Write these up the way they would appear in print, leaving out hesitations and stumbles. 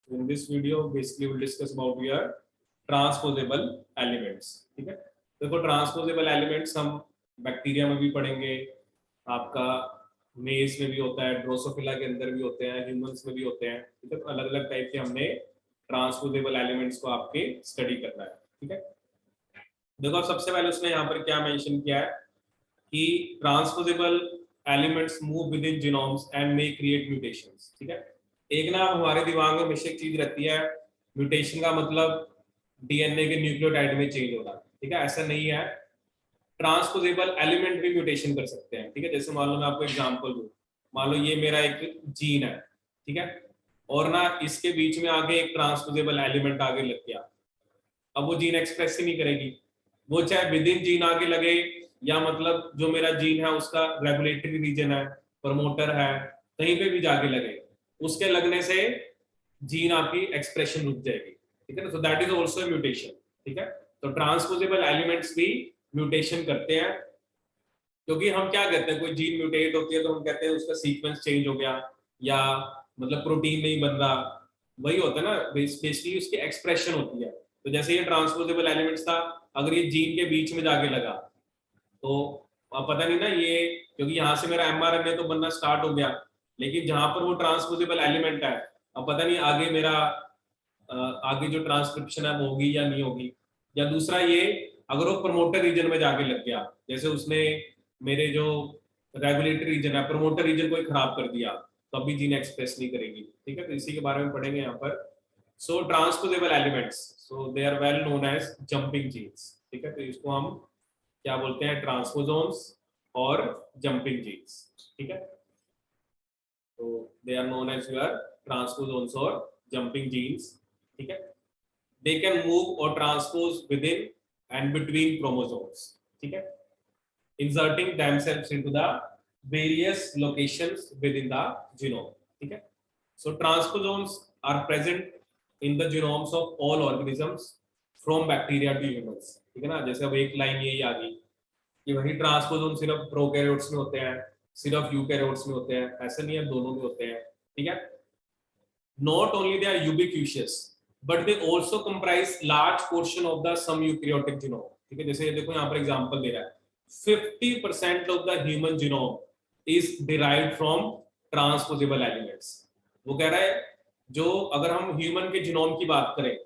In this video basically we'll discuss about your transposable elements. ठीक है, देखो transposable elements हम बैक्टीरिया में भी पढ़ेंगे, आपका मेज में भी होता है, ड्रोसोफिला के अंदर भी होते हैं, ह्यूमंस में भी होते हैं। ठीक है, तो अलग अलग टाइप के हमने ट्रांसपोजेबल एलिमेंट्स को आपके स्टडी करना है। ठीक है, देखो सबसे पहले उसने यहाँ पर क्या मेंशन किया है कि transposable elements move with in genomes and may create mutations. ठीक है, एक ना हमारे दिमाग में हमेशा एक चीज रहती है, म्यूटेशन का मतलब डीएनए के न्यूक्लियोटाइड में चेंज होना। ठीक है, ऐसा नहीं है, ट्रांसपोजेबल एलिमेंट भी म्यूटेशन कर सकते हैं। ठीक है, जैसे मान लो मैं आपको एग्जांपल दूं, मान लो ये मेरा एक जीन है, ठीक है, और ना इसके बीच में आगे एक ट्रांसपोजेबल एलिमेंट आगे लग गया, अब वो जीन एक्सप्रेस ही नहीं करेगी, वो चाहे विद इन जीन आगे लगे या मतलब जो मेरा जीन है उसका रेगुलेटरी रीजन है, प्रमोटर है, कहीं पे भी जाके लगे, उसके लगने से जीन आपकी एक्सप्रेशन रुक जाएगी। ठीक है ना, so that is also mutation. ठीक है, तो ट्रांसपोजेबल एलिमेंट्स भी म्यूटेशन करते हैं, क्योंकि हम क्या कहते हैं, कोई जीन म्यूटेट होती है तो हम कहते हैं उसका सीक्वेंस चेंज हो गया या मतलब प्रोटीन नहीं बन रहा, वही होता है ना, बेसिकली उसकी एक्सप्रेशन होती है। तो जैसे ये ट्रांसपोजेबल एलिमेंट्स था, अगर ये जीन के बीच में जाके लगा तो अब पता नहीं ना ये, क्योंकि यहाँ से मेरा एमआरएनए तो बनना स्टार्ट हो गया, लेकिन जहां पर वो ट्रांसपोजेबल एलिमेंट है, अब पता नहीं आगे मेरा आगे जो ट्रांसक्रिप्शन है वो होगी या नहीं होगी। या दूसरा ये, अगर वो प्रमोटर रीजन में जाके लग गया, जैसे उसने मेरे जो रेगुलेटरी रीजन है, प्रमोटर रीजन को ही खराब कर दिया, तो अभी जीन एक्सप्रेस नहीं करेगी। ठीक है, तो इसी के बारे में पढ़ेंगे यहाँ पर। So transposable elements, so they are well known as jumping genes. ठीक है, तो इसको हम क्या बोलते हैं, ट्रांसपोजोन्स और जंपिंग जीन्स। ठीक है, तो they are known as your transposons और जंपिंग जीन्स। ठीक है, दे कैन मूव और transpose within and between chromosomes. ठीक है, inserting themselves into the various locations within the genome. ठीक है, so transposons are present in the genomes of all organisms from bacteria to humans. ठीक है ना, जैसे अब एक लाइन यही आ गई कि वही ट्रांसपोजोन सिर्फ प्रोकैरियोट्स में होते हैं, सिर्फ यूकैरियोट्स में होते हैं, ऐसा नहीं है, दोनों में होते हैं। ठीक है, not only they are ubiquitous but they also comprise large portion of the some eukaryotic genome. ठीक है, जैसे देखो यहाँ पर एग्जांपल दे रहा है, 50% of the human genome is derived from transposable elements. वो कह रहा है जो अगर हम ह्यूमन के जीनोम की बात करें,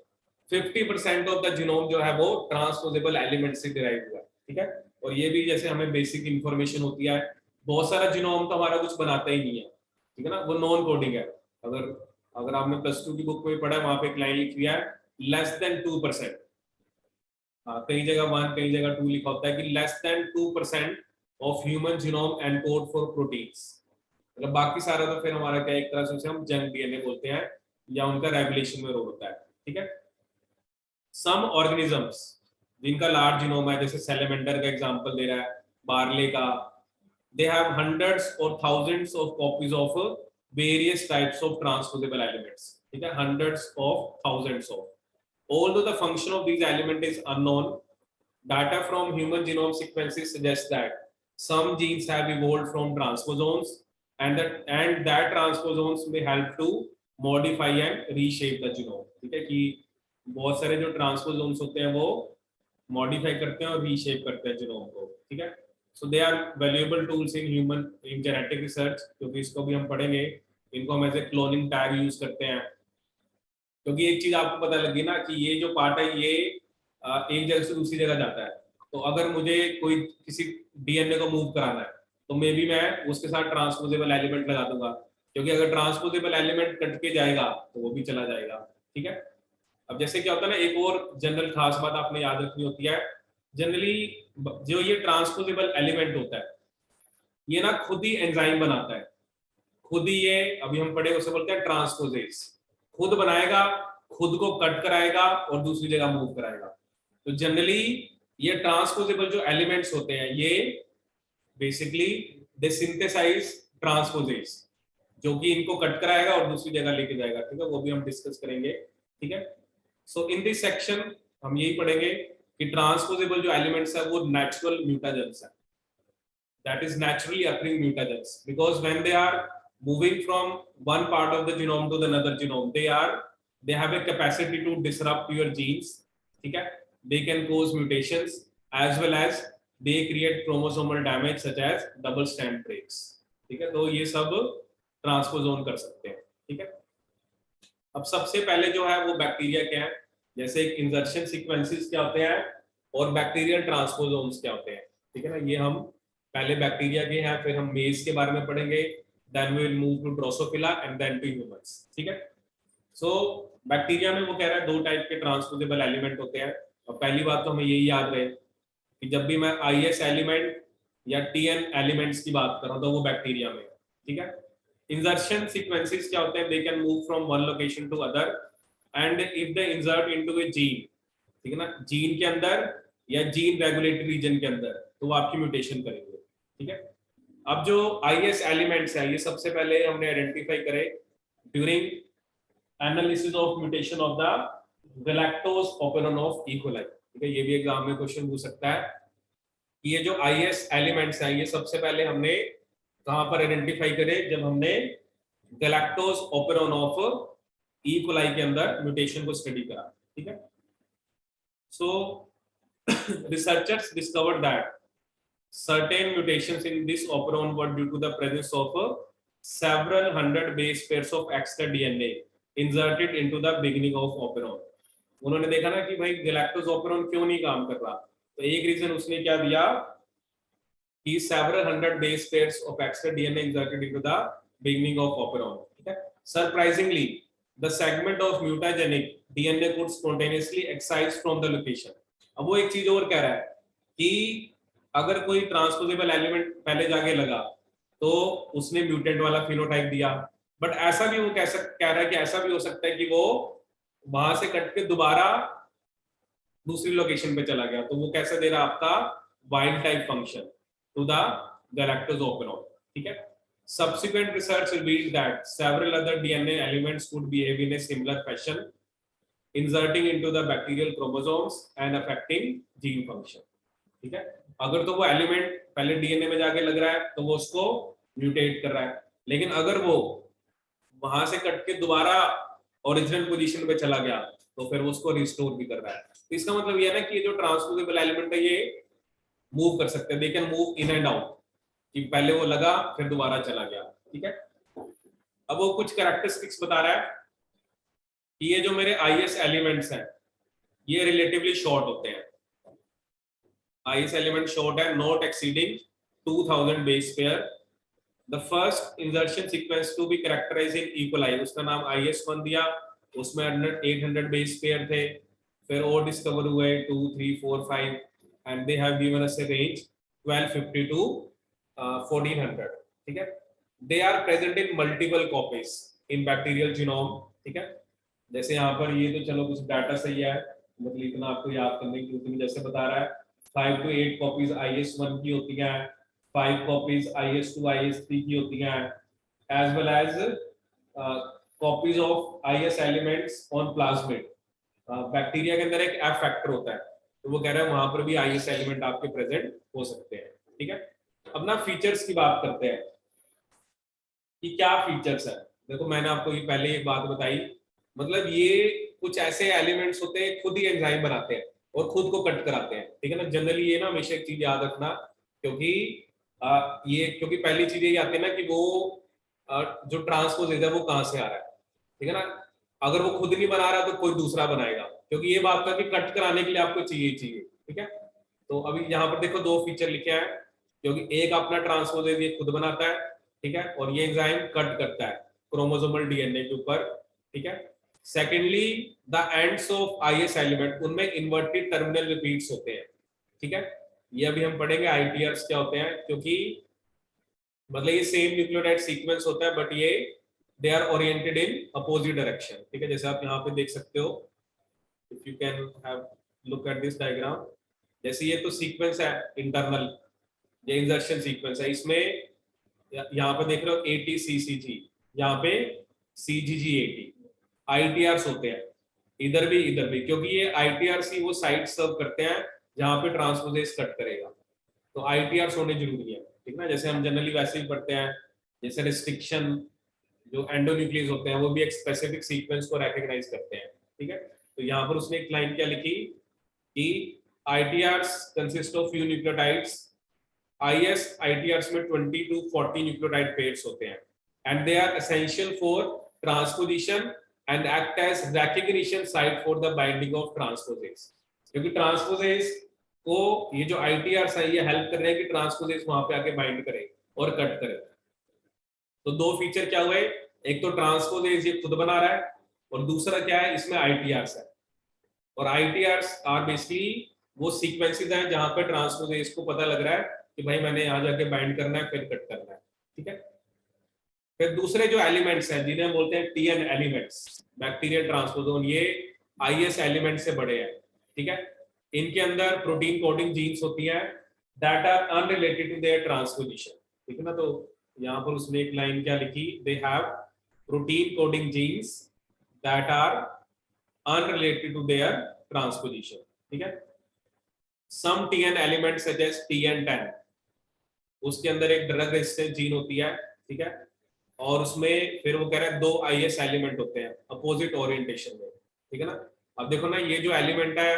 50% ऑफ द जीनोम जो है वो ट्रांसपोजेबल एलिमेंट से डिराइव हुआ है। ठीक है, और ये भी जैसे हमें बेसिक इंफॉर्मेशन होती है, बहुत सारा जीनोम तो हमारा कुछ बनाता ही नहीं है। ठीक है ना, वो नॉन कोडिंग है। अगर आपने प्लस टू की बुक में पढ़ा है, वहां पे एक लाइन लिखी है लेस देन 2%, कई जगह 1 कई जगह 2 लिखा होता है कि less than 2% of human genome encode for proteins. मतलब बाकी सारा तो फिर हमारा क्या, एक तरह से उसे हम जंक डीएनए बोलते हैं या उनका रेगुलेशन में रोल होता है। ठीक है, सम ऑर्गेनिजम्स जिनका लार्ज जीनोम है, जैसे सैलेमेंडर का एग्जांपल दे रहा है, बार्ले का, they have hundreds or thousands of copies of various types of transposable elements. ठीक है, hundreds of thousands of, although the function of these elements is unknown, data from human genome sequences suggest that some genes have evolved from transposons and that transposons may help to modify and reshape the genome. ठीक है, कि बहुत सारे जो transposons होते हैं वो modify करते हैं और रीशेप करते हैं जीनोम को। ठीक है, so they are valuable tools in human in genetic research, क्योंकि इसको भी हम पढ़ेंगे, इनको हम as a cloning tag use करते हैं। क्योंकि एक चीज आपको पता लगी ना कि ये जो पार्ट है ये एक जगह से दूसरी जगह जाता है, तो अगर मुझे कोई किसी डीएनए को मूव कराना है तो मे बी मैं उसके साथ ट्रांसपोजेबल एलिमेंट लगा दूंगा, क्योंकि अगर ट्रांसपोजेबल एलिमेंट कट के जाएगा तो वो भी चला जाएगा। ठीक है, अब जैसे क्या होता है ना, एक और जनरल खास बात आपने याद रखनी होती है, जनरली जो ये ट्रांसपोजेबल एलिमेंट होता है ये ना खुद ही एंजाइम बनाता है, खुद ही ये अभी हम पढ़े उसे बोलते हैं ट्रांसपोजेस, खुद बनाएगा, खुद को कट कराएगा और दूसरी जगह मूव कराएगा। तो जनरली ये ट्रांसपोजेबल जो एलिमेंट्स होते हैं ये बेसिकली दे सिंथेसाइज ट्रांसपोजेस, जो कि इनको कट कराएगा और दूसरी जगह लेके जाएगा। ठीक है, वो भी हम डिस्कस करेंगे। ठीक है, सो इन दिस सेक्शन हम यही पढ़ेंगे कि ट्रांसपोजेबल जो एलिमेंट्स है वो नेचुरल म्यूटाजेंस है, that is naturally occurring mutagens, because when they are moving from one part of the genome to the another genome, they are they have a capacity to disrupt your genes, ठीक है, they can cause mutations as well as they create chromosomal damage such as double strand breaks, ठीक है, तो ये सब ट्रांसपोजोन कर सकते हैं, ठीक है। अब सबसे पहले जो है वो बैक्टीरिया क्या है, जैसे इंसर्शन सीक्वेंसेस क्या होते हैं और बैक्टीरियल ट्रांसपोजोन्स क्या होते हैं, ठीक है ना, ये हम पहले बैक्टीरिया के हैं, फिर हम मेज के बारे में पढ़ेंगे, then we will move to drosophila and then to humans, ठीक है। सो बैक्टीरिया में वो कह रहा है 2 टाइप के ट्रांसपोजेबल एलिमेंट होते हैं, और पहली बात तो हमें यही याद रहे कि जब भी मैं आईएस एलिमेंट या टीएन एलिमेंट्स की बात कर रहा हूं तो वो बैक्टीरिया में, ठीक है। इंसर्शन सीक्वेंसेस क्या होते हैं, they can move from one location to other and if they insert into a gene, ठीक है ना, जीन के अंदर या जीन रेगुलेटरी रीजन के अंदर, तो वो आपकी म्यूटेशन करेंगे, ठीक है। अब जो आईएस एलिमेंट्स है ये सबसे पहले हमने आइडेंटिफाई करे during analysis of mutation of the galactose operon of E coli, ठीक है, ये भी एग्जाम में क्वेश्चन पूछ सकता है कि ये जो आईएस एलिमेंट्स हैं ये सबसे पहले हमने कहां पर आइडेंटिफाई करे, जब हमने galactose operon of E coli के अंदर म्यूटेशन को स्टडी करा, ठीक है। So researchers discovered that certain mutations in this operon were due to the presence of several hundred base pairs of extra DNA inserted into the beginning of operon। उन्होंने देखा ना कि भाई गैलेक्टोज ओपेरॉन क्यों नहीं काम कर रहा, तो एक रीजन उसने क्या दिया कि several hundred base pairs of extra DNA inserted into the beginning of operon, ठीक है। Surprisingly, the segment of mutagenic DNA could spontaneously excise from the location। अब वो एक चीज और कह रहा है कि अगर कोई ट्रांसपोजेबल एलिमेंट पहले जाके लगा तो उसने म्यूटेंट वाला फिनोटाइप दिया, बट ऐसा भी वो कह रहा है कि ऐसा भी हो सकता है कि वो वहां से कट के दोबारा दूसरी लोकेशन पे चला गया, तो वो कैसे दे रहा आपका wild type function to the galactose operon, ठीक है। Subsequent research revealed that several other DNA elements could behave in a similar fashion, inserting into the bacterial chromosomes and affecting gene function, ठीक है। अगर तो वो एलिमेंट पहले DNA में जाके लग रहा है तो वो उसको म्यूटेट कर रहा है, लेकिन अगर वो वहां से कट के दोबारा ओरिजिनल पोजीशन पे चला गया तो फिर वो उसको रिस्टोर भी कर रहा है। तो इसका मतलब ये है ना कि ये जो ट्रांसपोजेबल एलिमेंट है ये मूव कर सकते हैं, they can move in and out, कि पहले वो लगा फिर दोबारा चला गया, ठीक है। अब वो कुछ कैरेक्टरिस्टिक्स बता रहा है कि ये जो मेरे आईएस एलिमेंट्स हैं ये रिलेटिवली शॉर्ट होते हैं, IS element short है, not exceeding 2000 base pair। The first insertion sequence to be characterized in E. coli, उसका नाम IS1 दिया, उसमें 800 base pair थे, फिर और डिस्कवर हुए 2, 3, 4, 5 and they have given us a range 1250 to 1400, ठीक है। They are present in multiple copies in bacterial genome, ठीक है। जैसे यहाँ पर ये तो चलो कुछ डाटा सही है, मतलब इतना आपको याद करने की जरूरत नहीं, जैसे बता रहा है 5 to 8 कॉपीज IS1 की होती हैं, 5 कॉपीज IS2 IS3 की होती हैं, as well as copies of IS elements on plasmid. Bacteria के अंदर एक F फैक्टर होता है, तो वो कह रहा है वहां पर भी IS एलिमेंट आपके प्रेजेंट हो सकते हैं, ठीक है। अब ना फीचर्स की बात करते हैं कि क्या फीचर्स है। देखो मैंने आपको ये पहले एक बात बताई, मतलब ये कुछ ऐसे एलिमेंट्स होते हैं खुद ही एंजाइम बनाते हैं और खुद को कट कराते हैं, ठीक है ना। जनरली ये ना हमेशा एक चीज याद रखना, क्योंकि पहली चीज ये आती है ना कि वो जो ट्रांसपोजेज है वो कहाँ से आ रहा है, ठीक है ना। अगर वो खुद नहीं बना रहा तो कोई दूसरा बनाएगा, क्योंकि ये बात था कि कट कराने के लिए आपको चाहिए, ठीक है। तो अभी यहाँ पर देखो 2 फीचर लिखे हैं, क्योंकि एक अपना ट्रांसपोजेज ये खुद बनाता है, ठीक है, और ये एंजाइम कट करता है क्रोमोसोमल डीएनए के ऊपर, ठीक है। Secondly the ends of IS element उनमें इन्वर्टेड टर्मिनल रिपीट्स होते हैं, ठीक है। ये अभी हम पढ़ेंगे ITRs क्या होते हैं, क्योंकि मतलब ये सेम न्यूक्लियोटाइड सीक्वेंस होता है बट ये they are oriented in opposite direction, ठीक है। जैसे आप यहाँ पे देख सकते हो, if you can have look at this diagram, जैसे ये तो सीक्वेंस है इंटरनल, ये इंसर्शन सीक्वेंस है, इसमें यहाँ पे देख रहे हो ATCCG, यहाँ पे CGG80 ITRs होते हैं, इधर भी, क्योंकि ये ITRs ही वो साइट सर्व करते हैं जहाँ पे ट्रांसपोजेज कट करेगा, तो ITRs होने जरूरी है, ठीक ना। जैसे हम जनरली वैसे ही पढ़ते हैं, जैसे रिस्ट्रिक्शन जो एंडोन्यूक्लियस होते हैं वो भी एक स्पेसिफिक सीक्वेंस को रिकॉग्नाइज करते हैं, ठीक है। तो यहाँ पर उसने एक लाइन क्या लिखी कि ITRs consist of few nucleotides, ITRs में 20 to 40 न्यूक्लियोटाइड पेयर्स होते हैं, and they are essential for transposition and act as recognition site for the binding of transposase. क्योंकि ट्रांसपोजेज को ये जो ITRs है ये हेल्प कर रहे हैं कि ट्रांसपोजेज वहां पे आके बाइंड करे और कट करे। तो दो फीचर क्या हुए, एक तो ट्रांसपोजेज ये खुद बना रहा है, और दूसरा क्या है, इसमें ITRs है। और ITRs आर बेसिकली वो सीक्वेंसेस हैं जहां पे ट्रांसपोजेज को पता लग रहा है कि भाई मैंने यहाँ जाके बाइंड करना है फिर कट करना है, ठीक है। फिर दूसरे जो एलिमेंट्स हैं जिन्हें बोलते हैं TN एलिमेंट्स, बैक्टीरियल ट्रांसपोजोन, ये IS एलिमेंट से बड़े हैं, ठीक है। इनके अंदर प्रोटीन कोडिंग जीन्स होती हैं that are unrelated to their transposition, ठीक है ना। तो यहाँ पर उसने एक लाइन क्या लिखी, they have protein coding genes that are unrelated to their transposition, ठीक है। Some TN elements such as TN10, उसके अंदर एक ड्रग रेजिस्टेंस जीन होती है, ठीक है। और उसमें फिर वो कह रहे हैं 2 IS एलिमेंट होते हैं अपोजिट ओरिएंटेशन में, ठीक है ना। अब देखो ना, ये जो एलिमेंट है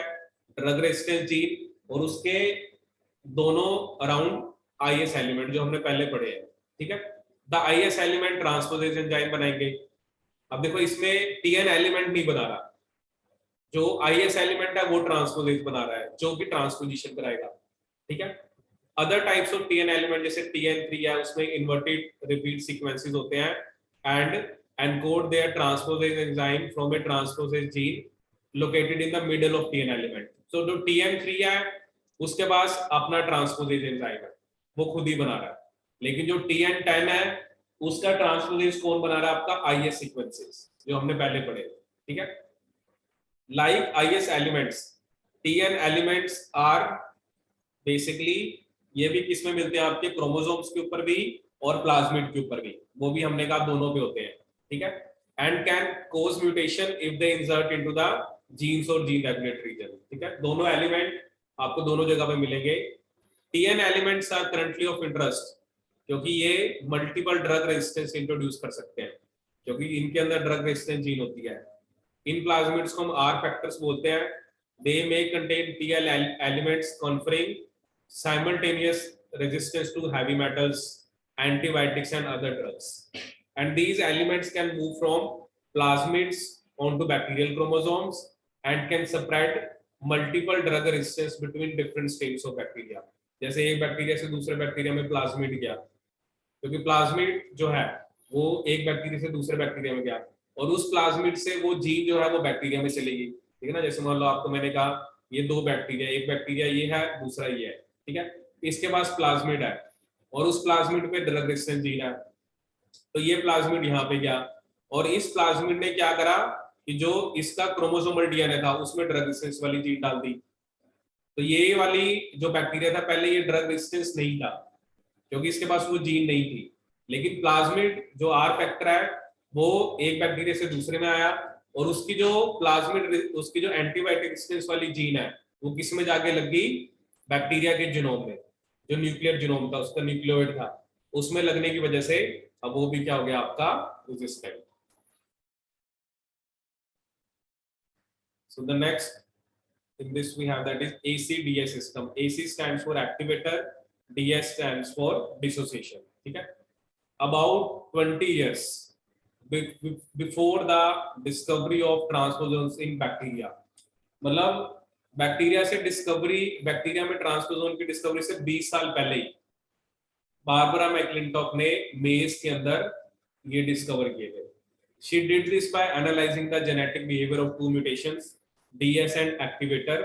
ड्रग रेजिस्टेंस जीन और उसके दोनों अराउंड IS एलिमेंट जो हमने पहले पढ़े हैं, ठीक है। द IS एलिमेंट ट्रांसपोजेज एंजाइम बनाएंगे। अब देखो इसमें TN एलिमेंट नहीं बना रहा, जो IS एलिमेंट है वो ट्रांसपोजेज बना रहा है जो कि ट्रांसपोजिशन कराएगा, ठीक है। Other types of TN element जैसे TN3 है, उसमें इन्वर्टेड रिपीट सीक्वेंसेस होते हैं and encode their transposase enzyme from a transposase gene located in the middle of TN element. तो जो TN3 है उसके पास अपना ट्रांसपोजेज एंजाइम है, वो खुद ही बना रहा है, लेकिन जो TN10 है उसका ट्रांसपोजेज कौन बना रहा है, आपका IS सीक्वेंसेस जो हमने पहले पढ़े, ठीक है। Like IS elements, TN elements are basically ये भी किसमें मिलते हैं, आपके क्रोमोसोम्स के ऊपर भी और प्लाज्मिड के ऊपर भी, वो भी हमने कहा दोनों पे होते हैं, ठीक है। And can cause mutation if they insert into the genes और जीन रेगुलेटरी रीजन, ठीक है। दोनों एलिमेंट आपको दोनों जगह पे मिलेंगे। TN elements are currently of interest क्योंकि ये मल्टीपल ड्रग रेजिस्टेंस इंट्रोड्यूस कर सकते हैं, क्योंकि इनके अंदर ड्रग रेजिस्टेंस जीन होती है। इन प्लाज्मिड्स को हम R फैक्टर्स बोलते हैं। They may contain TL elements conferring simultaneous resistance to heavy metals, antibiotics and other drugs, and these elements can move from plasmids onto bacterial chromosomes and can spread multiple drug resistance between different strains of bacteria। जैसे एक bacteria से दूसरे bacteria में plasmid गया, क्योंकि plasmid जो है वो एक बैक्टीरिया से दूसरे बैक्टीरिया में गया और उस प्लाज्मिड से वो जीन जो है वो बैक्टीरिया में चलेगी, ठीक है ना। जैसे मान लो आपको मैंने कहा ये दो बैक्टीरिया, एक बैक्टीरिया ये है दूसरा ये है, ठीक है। इसके पास प्लाज्मिड है और उस प्लाज्मिड पे ड्रग रेजिस्टेंस जीन है, तो ये प्लाज्मिड यहाँ पे गया और इस प्लाज्मिड ने क्या करा कि जो इसका क्रोमोसोमल DNA था उसमें ड्रग रेजिस्टेंस वाली जीन डाल दी। तो ये वाली जो बैक्टीरिया था पहले ये ड्रग रेजिस्टेंस नहीं था क्योंकि इसके पास वो जीन नहीं थी, लेकिन प्लाज्मिड जो R फैक्टर है वो एक बैक्टीरिया से दूसरे में आया और उसकी जो प्लाज्मिड उसकी जो एंटीबायोटिक रेजिस्टेंस वाली जीन है वो किस में जाके लग गई, बैक्टीरिया के जीनोम में, जो न्यूक्लियर जीनोम था उसका न्यूक्लियोइड था उसमें लगने की वजह से अब वो भी क्या हो गया आपका resistant. So the next in this we have that is ACDS system। AC stands for activator, DS stands for dissociation, ठीक है। About 20 years before the discovery of transposons in bacteria, मतलब बैक्टीरिया से डिस्कवरी, बैक्टीरिया में ट्रांसपोजोन की discovery से 20 साल पहले ही Barbara मैकलिंटॉक ने मेज के अंदर ये डिस्कवर किए थे। She did this by analyzing the genetic behavior of two mutations, DS and activator,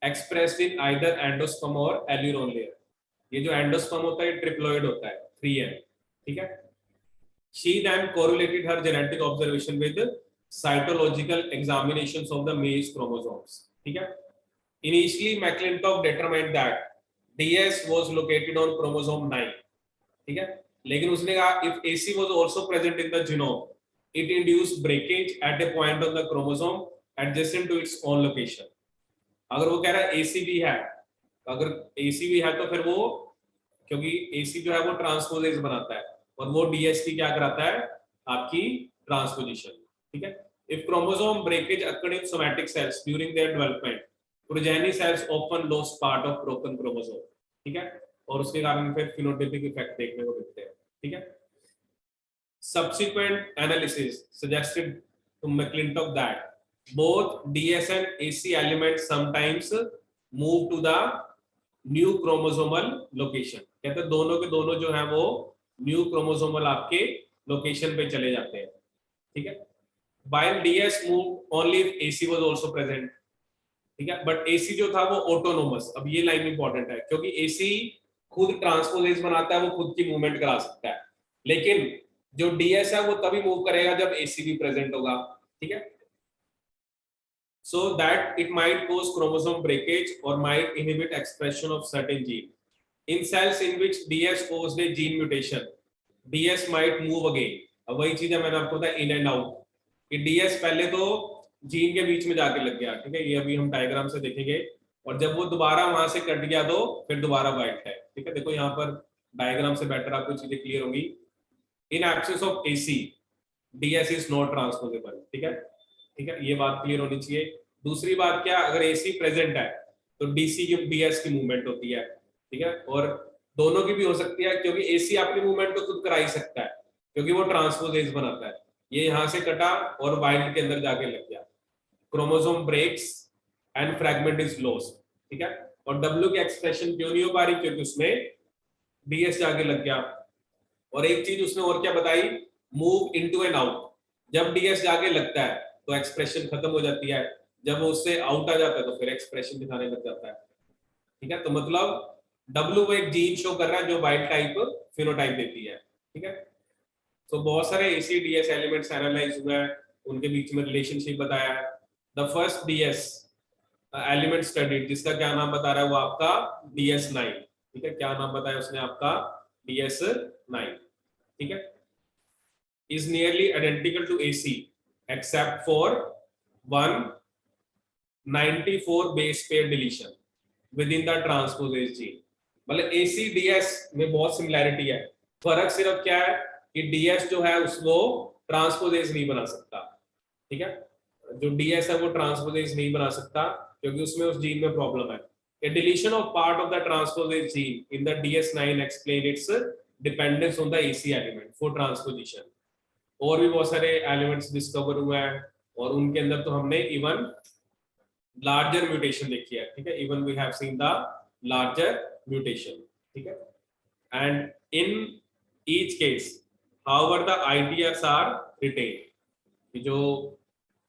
expressed in either endosperm or alluron layer। ये जो एंडोस्पर्म होता है ट्रिप्लॉइड होता है 3N, ठीक है। She then correlated her genetic observation with cytological examinations of the maize chromosomes, ठीक है। Initially, McClintock determined that DS was located on chromosome 9, ठीक है। लेकिन उसने कहा if AC was also present in the genome, it induced breakage at a point on the chromosome adjacent to its own location। अगर वो कह रहा है AC भी है, अगर AC भी है तो फिर वो, क्योंकि AC जो है वो ट्रांसपोजेज बनाता है और वो DS की क्या कराता है, आपकी ट्रांसपोजिशन, ठीक है। If chromosome breakage occur in somatic cells during their development, progeny cells often lost part of broken chromosome, ठीक है, और उसके कारण फिर फिनोटाइपिक इफेक्ट देखने को मिलते हैं, ठीक है। Subsequent analysis suggested to McClintock that both DS and AC elements sometimes move to the new chromosomal location. कहते हैं दोनों के दोनों जो है वो न्यू क्रोमोसोमल आपके लोकेशन पे चले जाते हैं, ठीक है। While DS moved only if AC was also present, ठीक है, बट AC जो था वो ऑटोनोमस। अब ये लाइन इंपॉर्टेंट है क्योंकि AC खुद ट्रांसपोजेज बनाता है, वो खुद की मूवमेंट करा सकता है, लेकिन जो DS है वो तभी मूव करेगा जब AC भी प्रेजेंट होगा, ठीक है। So that it might cause chromosome breakage or might inhibit expression of certain gene. In cells in which DS caused a gene mutation, DS might move again. अब वही चीज है मैंने आपको बताया इन एंड आउट, कि DS पहले तो जीन के बीच में जाके लग गया, ठीक है, ये अभी हम डायग्राम से देखेंगे, और जब वो दोबारा वहां से कट गया तो फिर दोबारा वाइट है, ठीक है। देखो यहाँ पर डायग्राम से बेटर आपको चीजें क्लियर होंगी। In absence of AC, DS is not transposable, ठीक है, ठीक है, ये बात क्लियर होनी चाहिए। दूसरी बात क्या, अगर AC प्रेजेंट है तो DC की DS की मूवमेंट होती है, ठीक है, और दोनों की भी हो सकती है क्योंकि AC अपनी मूवमेंट को खुद करा ही सकता है क्योंकि वो ट्रांसपोजेज बनाता है। ये यहां से कटा और वाइल्ड के अंदर जाके लग गया, chromosome breaks and fragment is lost, ठीक है। और W की एक्सप्रेशन क्यों नहीं हो पा रही, क्योंकि उसमें DS जाके लग गया। और एक चीज उसने और क्या बताई, मूव इनटू एंड आउट। जब DS जाके लगता है तो एक्सप्रेशन खत्म हो जाती है, जब वो उससे आउट आ जाता है तो फिर एक्सप्रेशन दिखाने लग जाता है, ठीक है। तो मतलब W वो एक जीन शो कर रहा है जो वाइल्ड टाइप फिनोटाइप देती है, ठीक है। तो बहुत सारे AC DS एलिमेंट्स एनालाइज हुए हैं, उनके बीच में रिलेशनशिप बताया है। The first DS element studied, जिसका क्या नाम बता रहा है वो आपका DS9, ठीक है, क्या नाम बताया उसने आपका DS9, ठीक है, is nearly identical to AC except for one 94 base pair deletion within the transposase gene। मतलब AC DS में बहुत सिमिलैरिटी है, फर्क सिर्फ क्या है कि DS जो है उसको ट्रांसपोजेज नहीं बना सकता, ठीक है, जो DS है वो ट्रांसपोजेज नहीं बना सकता क्योंकि उसमें उस जीन में प्रॉब्लम है। A deletion of part of the transposase gene in the DS9 explain its dependence on the AC element for transposition। और भी बहुत सारे एलिमेंट्स डिस्कवर हुए हैं और उनके अंदर तो हमने इवन लार्जर म्यूटेशन देखी है, ठीक है, even we have seen the larger mutation, ठीक है। And in each case however the ITRs are retain, जो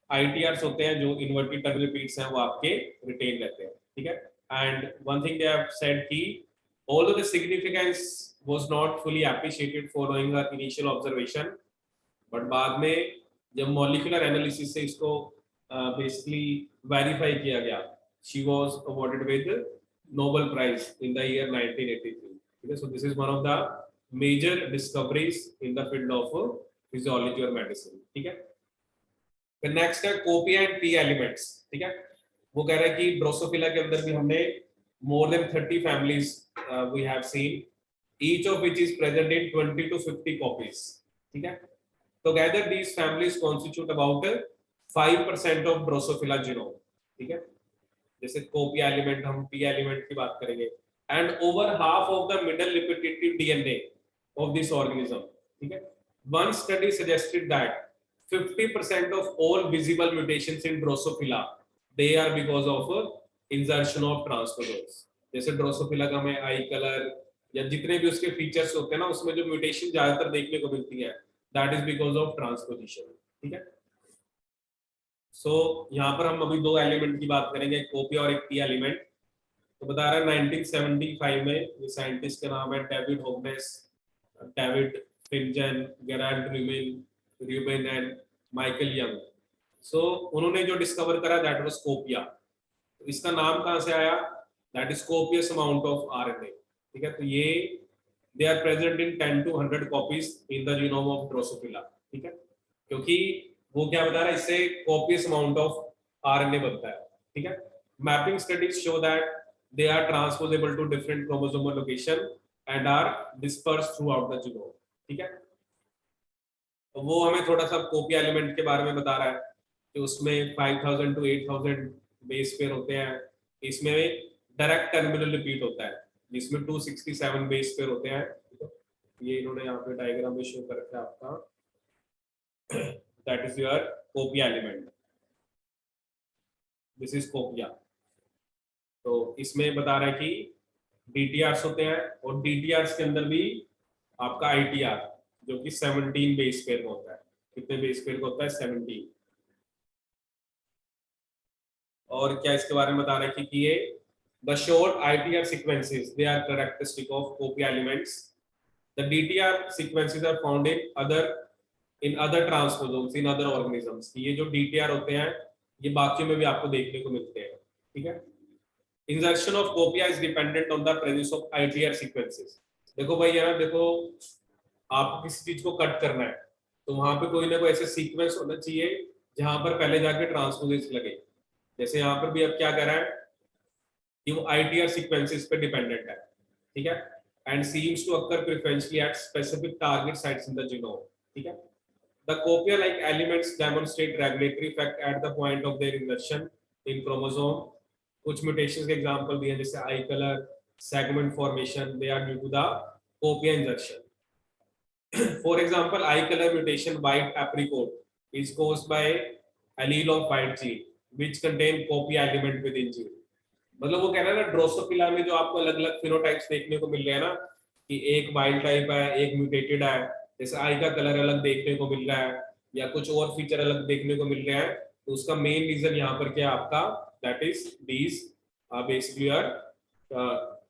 ITRs होते हैं जो इन्वर्टेड टर्म रिपीट्स हैं वो आपके रिटेन रहते हैं, ठीक है। And one thing they have said कि although the significance was not fully appreciated following our initial observation, but बाद में जब मॉलिक्यूलर एनालिसिस से इसको बेसिकली वेरीफाई किया गया, she was awarded with Nobel prize in the year 1983, ठीक है। So this is one of the major discoveries in the field of physiology और मेडिसिन, ठीक है। फिर नेक्स्ट है कोपिया एंड पी एलिमेंट्स, ठीक है। वो कह रहा है कि ड्रोसोफिला के अंदर भी हमने more than 30 families we have seen, each of which is present in 20 to 50 copies, ठीक है। Together these families constitute about 5% of Drosophila genome, ठीक है। जैसे कोपी एलिमेंट, हम पी एलिमेंट की बात करेंगे, and over half of the middle repetitive DNA of this organism, ठीक है। One study suggested that 50% of all visible mutations in Drosophila they are because of insertion of transposons। जैसे Drosophila का में आई colour या जितने भी उसके फीचर्स होते हैं ना, उसमें जो म्यूटेशन ज्यादातर देखने को मिलती है that is because of transposition, ठीक है। सो यहाँ पर हम अभी दो एलिमेंट की बात करेंगे, कोपिया और एक पी एलिमेंट। तो बता रहा है 1975 में ये साइंटिस्ट का नाम है David Hogness, David Finnegan, Gerald Rubin and Michael Young. So उन्होंने जो डिस्कवर करा दैट वाज कोपिया। तो इसका नाम कहाँ से आया, that is copious amount of RNA, ठीक है। तो ये they are present in 10 to 100 copies in the genome of Drosophila, ठीक है, क्योंकि वो क्या बता रहा है, इससे copious amount of RNA बनता है, ठीक है। Mapping studies show that they are transposable to different chromosomal location and are dispersed throughout the genome, ठीक है। वो हमें थोड़ा सा कॉपी एलिमेंट के बारे में बता रहा है कि उसमें 5000 to 8000 बेस पेयर होते हैं। इसमें डायरेक्ट टर्मिनल रिपीट होता है जिसमें 267 बेस पेयर होते हैं। ये इन्होंने यहाँ पे डायग्राम में शो कर रखा है आपका, that is your copy element, this is copia. तो इसमें बता रहा है कि डीटीआरस होते हैं और डीटीआरस के अंदर भी आपका आईटीआर जो कि 17 बेस पेयर का होता है। कितने बेस पेयर का होता है? 17। और क्या इसके बारे में बता रहा है कि ये the short ITR sequences they are characteristic of copy elements, the DTR sequences are found in other transposons in other organisms. ये जो डीटीआर होते हैं ये बाकियों में भी आपको देखने को मिलते हैं। ठीक है, insertion of copia is dependent on the presence of ITR sequences. देखो भाई यार, देखो आपको किसी चीज को कट करना है तो वहां पे कोई ना कोई ऐसे सीक्वेंस होना चाहिए जहां पर पहले जाके ट्रांसपोजेस लगे। जैसे यहाँ पर भी अब क्या कर रहा है कि वो आईटीआर सीक्वेंसेस पे डिपेंडेंट है। ठीक है, and seems to occur preferentially at specific target sites in the genome. ठीक है, the copia like elements demonstrate regulatory effect at the point of their insertion in chromosome। कुछ म्यूटेशंस के example दिए जैसे eye colour, segment formation, they are due to the copia insertion. For example, eye color mutation white apricot is caused by allele of white gene which contain copy element within gene। मतलब वो कह रहा है ना Drosophila में जो आपको अलग अलग फिनोटाइप्स देखने को मिल रहे हैं ना, कि एक वाइल्ड टाइप है, एक म्यूटेटेड है, जैसे आई का कलर अलग देखने को मिल रहा है या कुछ और फीचर अलग देखने को मिल रहे हैं, तो उसका मेन रीजन यहाँ पर क्या है आपका, that is these basically are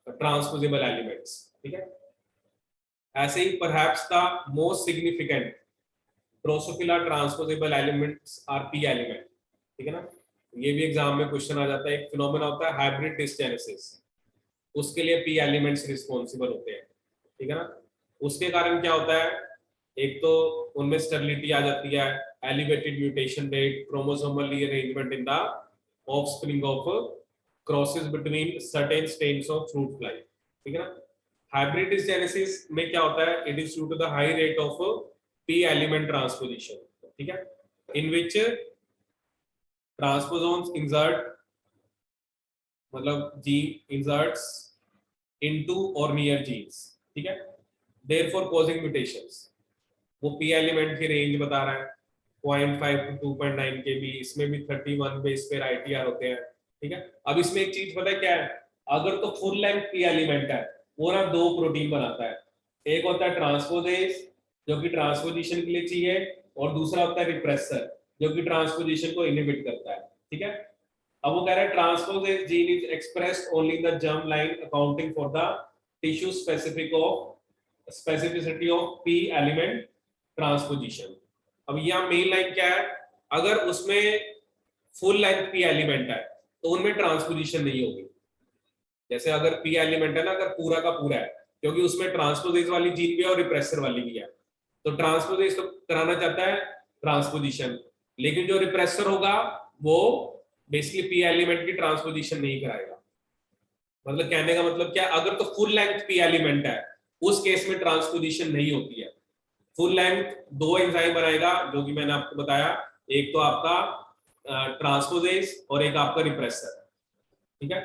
transposable elements. ठीक है, ऐसे ही perhaps the most significant Drosophila transposable elements are P element. ठीक है ना, ये भी एग्जाम में क्वेश्चन आ जाता है। एक फिनोमेना होता है हाइब्रिड डिसजेनेसिस, उसके लिए पी एलिमेंट्स रिस्पॉन्सिबल होते हैं। ठीक है ना, उसके कारण क्या होता है, एक तो उनमें स्टेबिलिटी आ जाती है, elevated mutation rate, chromosomal rearrangement in the offspring of crosses between certain strains of fruit fly. ठीक है ना, हाइब्रिड डिसजेनेसिस में क्या होता है, it is due to the high rate of P element transposition. ठीक है, इन विच ट्रांसपोसोम्स इंसर्ट, मतलब जीन इंसर्ट्स इनटू और नियर जीन्स। ठीक है, देयरफॉर कॉजिंग म्यूटेशंस। वो पी एलिमेंट की रेंज बता रहा है 0.5 to 2.9 kb, इसमें भी 31 बेस पेयर आईटीआर होते हैं। ठीक है, अब इसमें एक चीज पता है क्या है, अगर तो फुल लेंथ पी एलिमेंट है वो ना दो प्रोटीन बनाता है, एक होता है ट्रांसपोजेस जो कि ट्रांसपोजिशन के लिए चाहिए, और दूसरा होता है रिप्रेसर जो कि ट्रांसपोजिशन को इनहिबिट करता है। ठीक है, अब वो कह रहा है transposase gene is expressed only in the germ line accounting for the tissue specificity of P element transposition. अब यहाँ मेन लाइन क्या है, अगर उसमें फुल लेंथ पी एलिमेंट है तो उनमें ट्रांसपोजिशन नहीं होगी। जैसे अगर पी एलिमेंट है ना, अगर पूरा का पूरा है, क्योंकि उसमें ट्रांसपोजेस वाली जीन भी है और रिप्रेसर वाली भी है, तो ट्रांसपोजेस तो कराना चाहता है ट्रांसपोजिशन, लेकिन जो रिप्रेसर होगा वो बेसिकली पी एलिमेंट की ट्रांसपोजिशन नहीं कराएगा। मतलब कहने का मतलब क्या, अगर तो फुल लेंथ पी एलिमेंट है उस केस में ट्रांसपोजिशन नहीं होती है। फुल लेंथ दो एंजाइम बनाएगा जो कि मैंने आपको बताया, एक तो आपका ट्रांसपोजेस और एक आपका रिप्रेसर। ठीक है,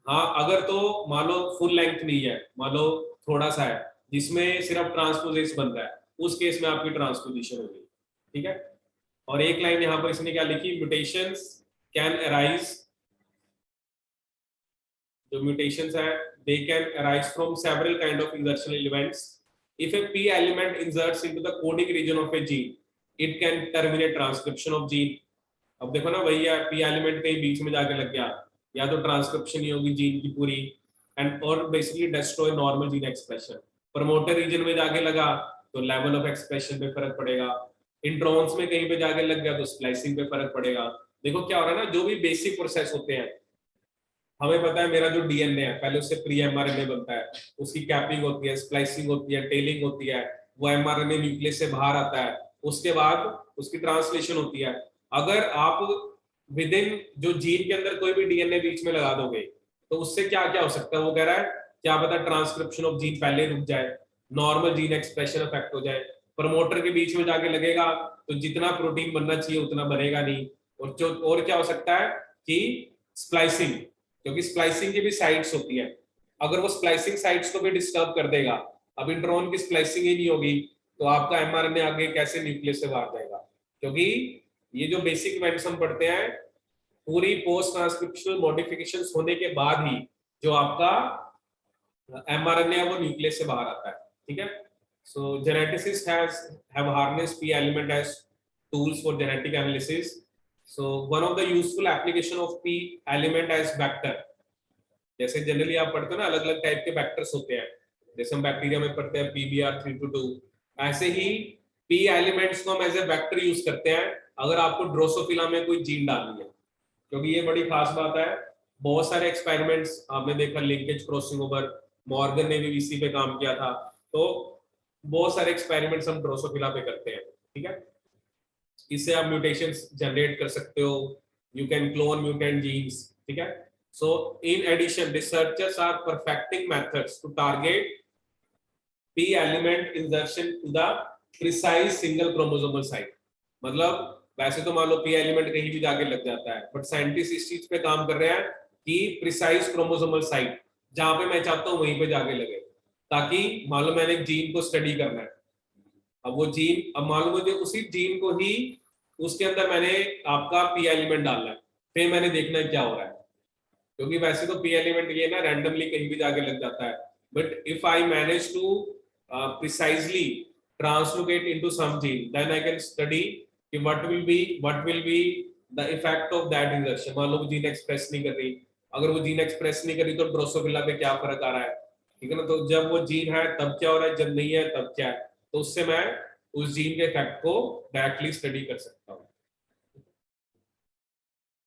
हाँ अगर तो मान लो फुल लेंथ नहीं है, मान लो थोड़ा सा है जिसमें सिर्फ ट्रांसपोजेस बन रहा है, उस केस में आपकी ट्रांसपोजिशन होगी। ठीक है, और एक लाइन यहाँ पर इसने क्या लिखी, म्यूटेशंस कैन अराइज, जो म्यूटेशंस है they can arise from several kind of insertional events. If a P element inserts into the coding region of a gene, it can terminate transcription of gene। अब देखो ना भैया, P element कहीं बीच में जाके लग गया, या तो ट्रांसक्रिप्शन ही होगी जीन की पूरी, एंड और basically destroy normal gene expression. Promoter region में जाके लगा तो लेवल ऑफ एक्सप्रेशन पे फर्क पड़ेगा, इंट्रॉन्स में कहीं पे जाके लग गया तो स्प्लाइसिंग पे फर्क पड़ेगा। देखो क्या हो रहा है ना, जो भी बेसिक प्रोसेस होते हैं, हमें पता है मेरा जो डीएनए है पहले उससे प्री एमआरएनए बनता है, उसकी कैपिंग होती है, स्प्लाइसिंग होती है, टेलिंग होती है, वो एमआरएनए न्यूक्लियस से बाहर आता है, उसके बाद उसकी ट्रांसलेशन होती है। अगर आप विद इन जो जीन के अंदर कोई भी डीएनए बीच में लगा दोगे तो उससे क्या क्या हो सकता है, वो कह रहा है क्या पता ट्रांसक्रिप्शन ऑफ जीन पहले रुक जाए, नॉर्मल जीन एक्सप्रेशन अफेक्ट हो जाए, प्रमोटर के बीच में जाके लगेगा तो जितना प्रोटीन बनना चाहिए उतना बनेगा नहीं। और क्या हो सकता है कि स्प्लाइसिंग, क्योंकि स्प्लाइसिंग की भी साइट्स होती है, अगर वो स्प्लाइसिंग साइट्स को भी डिस्टर्ब कर देगा, अब इंट्रॉन की स्प्लाइसिंग ही नहीं होगी तो आपका एमआरएनए आगे कैसे न्यूक्लियस से बाहर जाएगा। क्योंकि ये जो बेसिक इवेंट्स हम पढ़ते हैं पूरी पोस्ट ट्रांसक्रिप्शनल मॉडिफिकेशंस होने के बाद ही जो आपका एमआरएनए है वो न्यूक्लियस से बाहर आता है, ठीक है। So geneticists have harnessed p element as tools for genetic analysis. So one of the useful application of p element as vector, जैसे जनरली आप पढ़ते हो ना अलग अलग टाइप के वेक्टर्स होते हैं, जैसे हम बैक्टीरिया में पढ़ते हैं PBr322, ऐसे ही p एलिमेंट्स को हम एज ए वेक्टर यूज करते हैं अगर आपको ड्रोसोफिला में कोई जीन डालनी है, क्योंकि ये बड़ी खास बात है। बहुत सारे एक्सपेरिमेंट्स आपने देखा, लिंकेज क्रॉसिंग ओवर, मॉर्गन ने भी इसी पे काम किया था, तो बहुत सारे एक्सपेरिमेंट्स हम ड्रोसोफिला पे करते हैं, ठीक है। इससे आप म्यूटेशंस जनरेट कर सकते हो, you can clone mutant genes, ठीक है। So in addition researchers are perfecting methods to target p element insertion to the precise single chromosomal site। मतलब वैसे तो मान लो p एलिमेंट कहीं भी जाके लग जाता है, बट साइंटिस्ट इस चीज पे काम कर रहे हैं कि प्रिसाइज क्रोमोसोमल साइट जहां पे मैं चाहता हूं वहीं पे जाके लगे, ताकि मान लो मैंने एक जीन को स्टडी करना है, अब वो जीन, अब मान लो मुझे उसी जीन को ही उसके अंदर मैंने आपका p एलिमेंट डालना है, फिर मैंने देखना है क्या हो रहा है, क्योंकि वैसे तो p एलिमेंट ये ना रैंडमली कहीं भी जाके लग जाता है, but if I manage to precisely translocate into some gene, then I can study कि what will be the effect of that insertion। मान लो वो जीन एक्सप्रेस नहीं कर रही, अगर वो जीन एक्सप्रेस नहीं करी तो ड्रोसोफिला पे क्या फर्क आ रहा है, ठीक है ना। तो जब वो जीन है तब क्या हो रहा है, जब नहीं है तब क्या है, तो उससे मैं उस जीन के इफेक्ट को डायरेक्टली स्टडी कर सकता हूँ।